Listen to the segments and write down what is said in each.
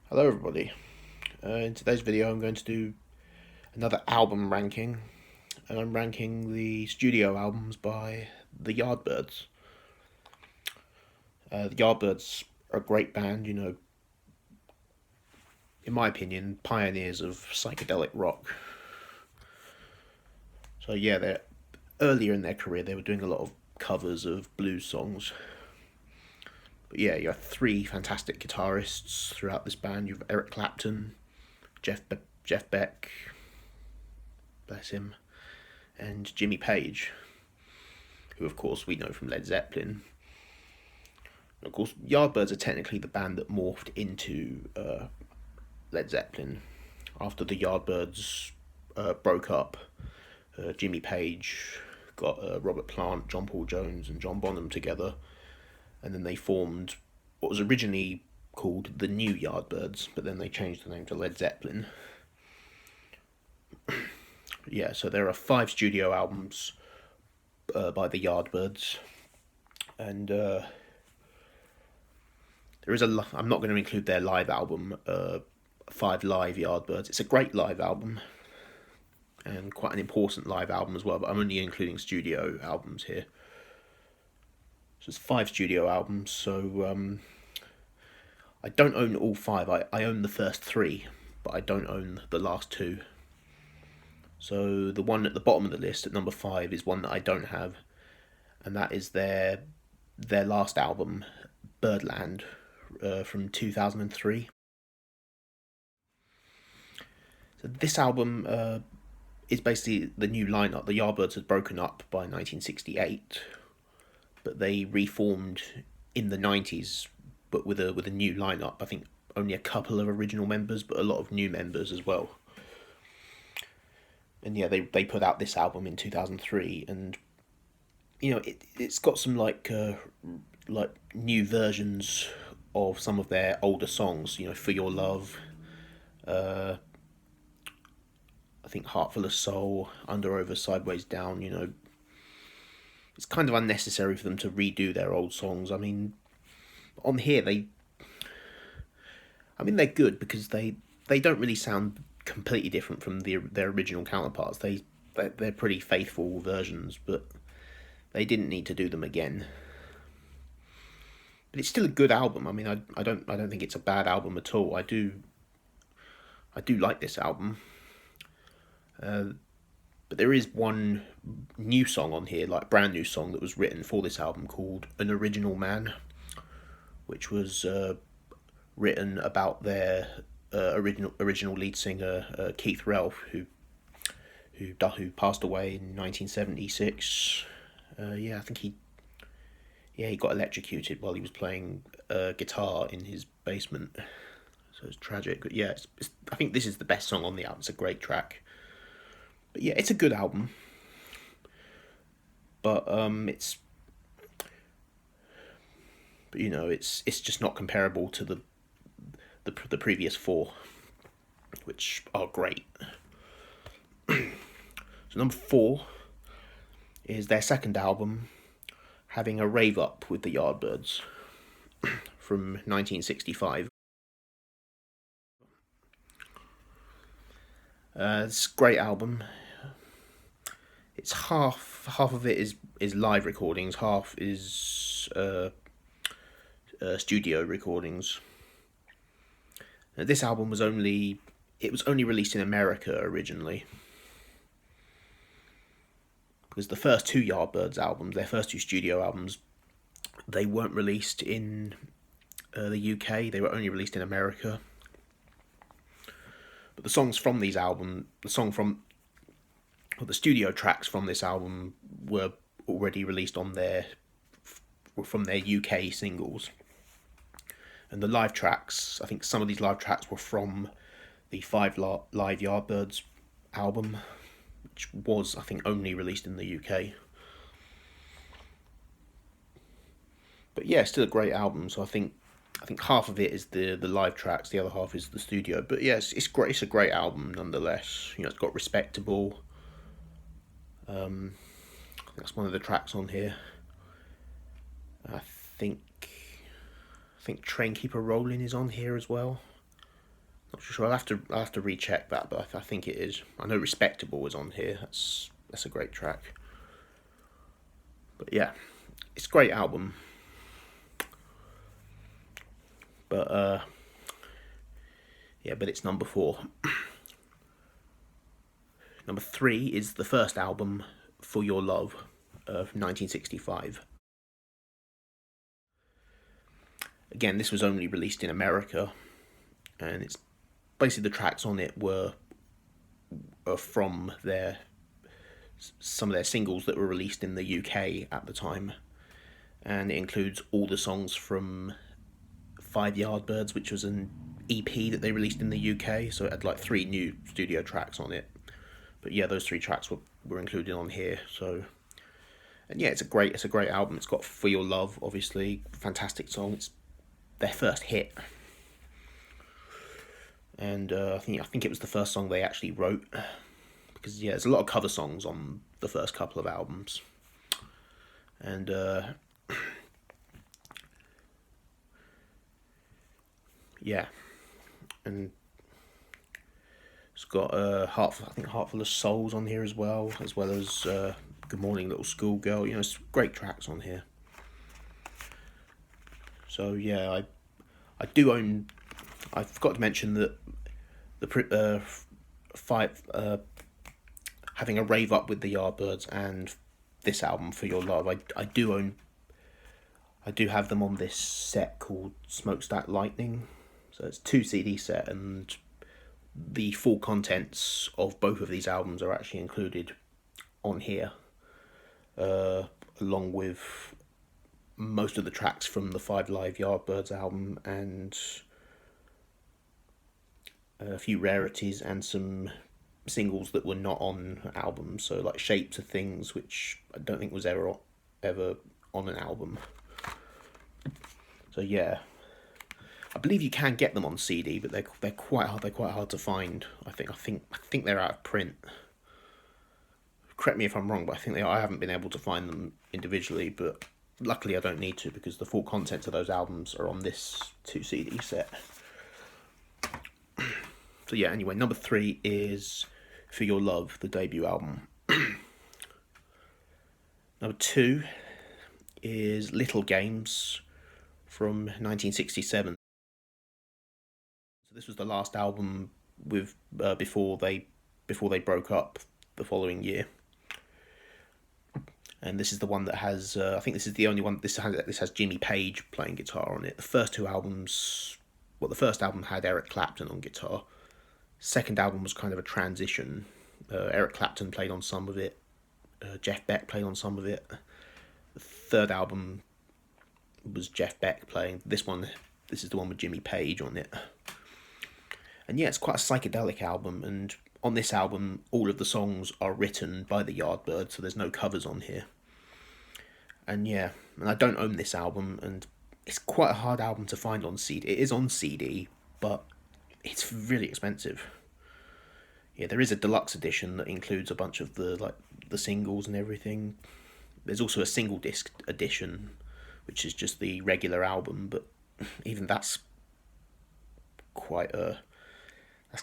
Hello everybody. In today's video I'm going to do another album ranking, and I'm ranking the studio albums by the Yardbirds. The Yardbirds are a great band, in my opinion, pioneers of psychedelic rock. So yeah, they're earlier in their career they were doing a lot of covers of blues songs. But yeah, you have three fantastic guitarists throughout this band. You have Eric Clapton, Jeff Beck, bless him, and Jimmy Page, who of course we know from Led Zeppelin. And of course, Yardbirds are technically the band that morphed into Led Zeppelin. After the Yardbirds broke up, Jimmy Page got Robert Plant, John Paul Jones, and John Bonham together, and then they formed what was originally called the New Yardbirds, but then they changed the name to Led Zeppelin. Yeah, so there are 5 studio albums by the Yardbirds, and there is I'm not going to include their live album, 5 Live Yardbirds. It's a great live album, and quite an important live album as well, but I'm only including studio albums here. So it's 5 studio albums, so I don't own all 5. I own the first 3, but I don't own the last 2. So the one at the bottom of the list at number 5 is one that I don't have, and that is their last album, Birdland, from 2003. So this album is basically the new lineup. The Yardbirds had broken up by 1968, but they reformed in the 90s, but with a new lineup. I think only a couple of original members, but a lot of new members as well. And yeah, they put out this album in 2003, and it's got some like new versions of some of their older songs. For Your Love, I think Heart Full of Soul, Under, Over, Sideways, Down. It's kind of unnecessary for them to redo their old songs. I mean, on here they're good because they don't really sound completely different from their original counterparts. They're pretty faithful versions, but they didn't need to do them again. But it's still a good album. I mean, I don't think it's a bad album at all. I do like this album. But there is one new song on here, like brand new song that was written for this album called An Original Man, which was written about their original lead singer Keith Relf, who passed away in 1976. I think he got electrocuted while he was playing guitar in his basement. So it's tragic. But yeah, I think this is the best song on the album. It's a great track. But yeah, it's a good album. But it's just not comparable to the previous 4, which are great. So number 4 is their second album, Having a Rave Up with the Yardbirds, from 1965. It's a great album. It's half of it is live recordings, half is studio recordings. Now, this album was only released in America originally, because the first 2 Yardbirds albums, their first 2 studio albums, they weren't released in the UK. They were only released in America. But the songs from these albums, the studio tracks from this album were already released from their UK singles. And the live tracks, I think some of these live tracks were from the 5 Live Yardbirds album, which was, I think, only released in the UK. But yeah, still a great album. So I think half of it is the live tracks, the other half is the studio. But yeah, it's great. It's a great album nonetheless. It's got Respectable. That's one of the tracks on here. I think Train Keep a Rolling is on here as well. Not sure. I'll have to recheck that, but I think it is. I know Respectable is on here. That's a great track. But yeah, it's a great album. But yeah, but it's number 4. Number 3 is the first album, For Your Love, of 1965. Again, this was only released in America, and it's basically the tracks on it were from some of their singles that were released in the UK at the time, and it includes all the songs from 5 Yardbirds, which was an EP that they released in the UK, so it had like 3 new studio tracks on it. But yeah, those 3 tracks were included on here. So, and yeah, it's a great album. It's got For Your Love, obviously, fantastic song. It's their first hit, and I think it was the first song they actually wrote, because yeah, there's a lot of cover songs on the first couple of albums, and yeah, and it's got Heartful of Souls on here as well as Good Morning Little Schoolgirl. You know, it's great tracks on here. So yeah, I do own. I forgot to mention that the having a rave up with the Yardbirds and this album For Your Love, I do own. I do have them on this set called Smokestack Lightning. So it's 2 CD set, and the full contents of both of these albums are actually included on here, along with most of the tracks from the 5 Live Yardbirds album, and a few rarities and some singles that were not on albums. So like Shapes of Things, which I don't think was ever on an album. So yeah, I believe you can get them on CD, but they're quite hard to find. I think they're out of print. Correct me if I'm wrong, but I think they are. I haven't been able to find them individually, but luckily I don't need to, because the full contents of those albums are on this 2 CD set. So yeah, anyway, number 3 is For Your Love, the debut album. Number 2 is Little Games from 1967. So this was the last album with before they broke up the following year. And this is the one that has I think this is the only one. This has Jimmy Page playing guitar on it. The first 2 albums, the first album had Eric Clapton on guitar. Second album was kind of a transition. Eric Clapton played on some of it. Jeff Beck played on some of it. The third album was Jeff Beck playing. This is the one with Jimmy Page on it. And yeah, it's quite a psychedelic album, and on this album, all of the songs are written by the Yardbirds, so there's no covers on here. And yeah, and I don't own this album, and it's quite a hard album to find on CD. It is on CD, but it's really expensive. Yeah, there is a deluxe edition that includes a bunch of the singles and everything. There's also a single disc edition, which is just the regular album, but even that's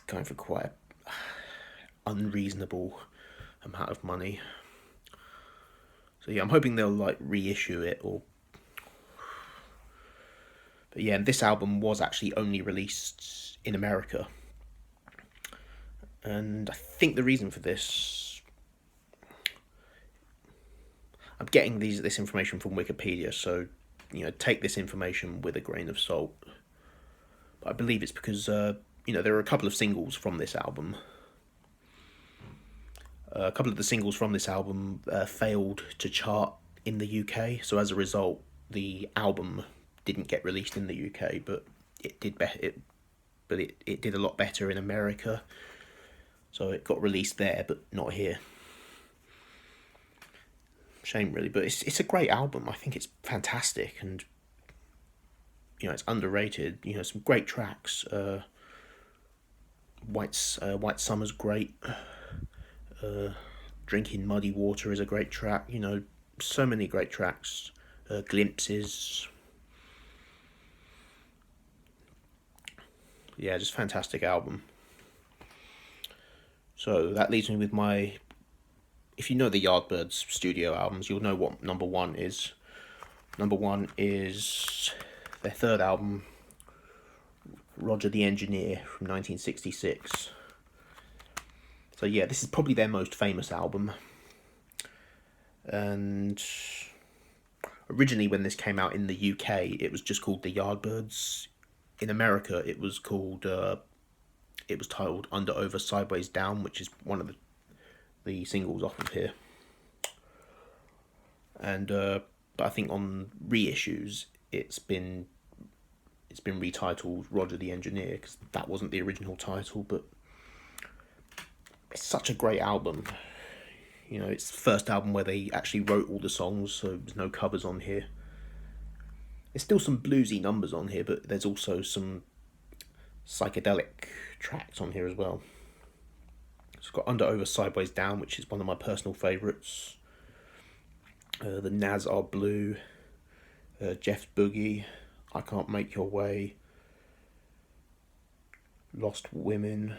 going for quite a unreasonable amount of money. So yeah, I'm hoping they'll reissue it, or. But yeah, this album was actually only released in America, and I think the reason for this, I'm getting this information from Wikipedia, so take this information with a grain of salt. But I believe it's because there are a couple of singles from this album. A couple of the singles from this album failed to chart in the UK, so as a result, the album didn't get released in the UK, but it did it did a lot better in America. So it got released there, but not here. Shame, really, but it's a great album. I think it's fantastic, and it's underrated. Some great tracks. White Summer's great. Drinking Muddy Water is a great track. So many great tracks. Glimpses. Yeah, just fantastic album. So that leaves me with my... If you know the Yardbirds studio albums, you'll know what number one is. Number one is their third album, Roger the Engineer, from 1966. So yeah, this is probably their most famous album. And originally when this came out in the UK, it was just called the Yardbirds. In America, it was titled Under, Over, Sideways, Down, which is one of the singles off of here. And but I think on reissues, it's been retitled Roger the Engineer, because that wasn't the original title. But it's such a great album. You know, it's the first album where they actually wrote all the songs, so there's no covers on here. There's still some bluesy numbers on here, but there's also some psychedelic tracks on here as well. It's got Under, Over, Sideways, Down, which is one of my personal favourites. The Naz Are Blue, Jeff's Boogie, I Can't Make Your Way, Lost Women,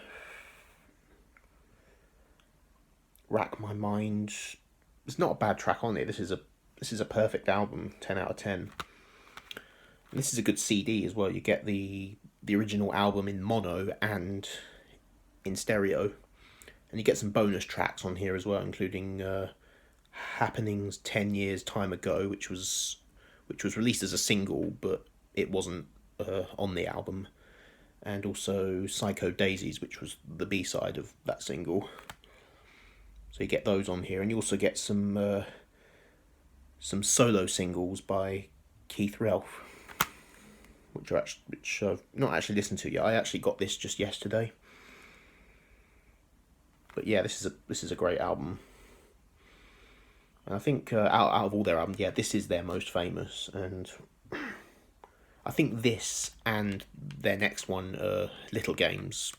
Rack My Mind. There's not a bad track on it. This is a perfect album, 10 out of 10. And this is a good CD as well. You get the original album in mono and in stereo, and you get some bonus tracks on here as well, including Happenings 10 Years Time Ago, which was released as a single, but it wasn't on the album, and also Psycho Daisies, which was the B-side of that single. So you get those on here, and you also get some solo singles by Keith Relf, which I've not actually listened to yet. I actually got this just yesterday. But yeah, this is a great album. And I think out of all their albums, yeah, this is their most famous. And I think this and their next one, Little Games,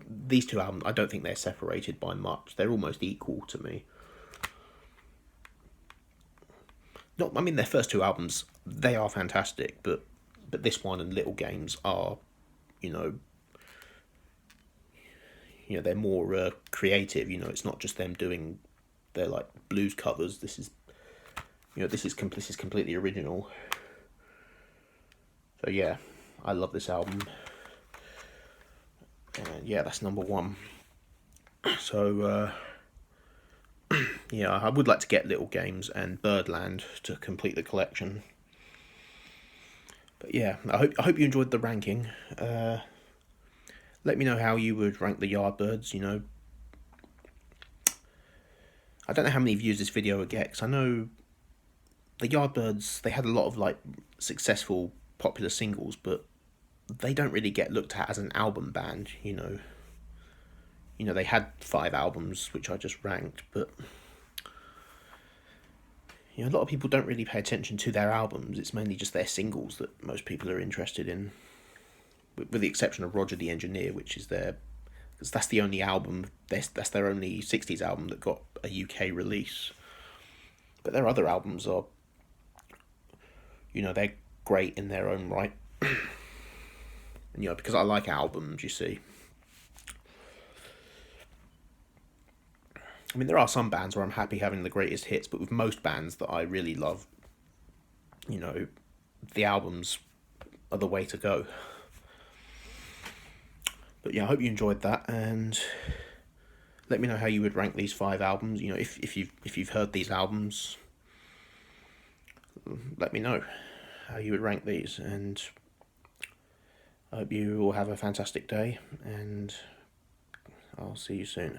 these two albums, I don't think they're separated by much. They're almost equal to me. I mean, their first two albums, they are fantastic, but this one and Little Games are, they're more creative. It's not just them doing their like blues covers. This is completely original. So yeah, I love this album. And yeah, that's number one. So yeah, I would like to get Little Games and Birdland to complete the collection. But yeah, I hope you enjoyed the ranking. Let me know how you would rank the Yardbirds. I don't know how many views this video would get, because I know the Yardbirds, they had a lot of like successful popular singles, but they don't really get looked at as an album band. They had 5 albums which I just ranked, but a lot of people don't really pay attention to their albums. It's mainly just their singles that most people are interested in, with the exception of Roger the Engineer, which is because that's the only album, that's their only 60s album that got a UK release. But their other albums are, they're great in their own right. And, because I like albums, you see. I mean, there are some bands where I'm happy having the greatest hits, but with most bands that I really love, the albums are the way to go. But yeah, I hope you enjoyed that, and let me know how you would rank these 5 albums. If you've heard these albums, let me know how you would rank these, and I hope you all have a fantastic day, and I'll see you soon.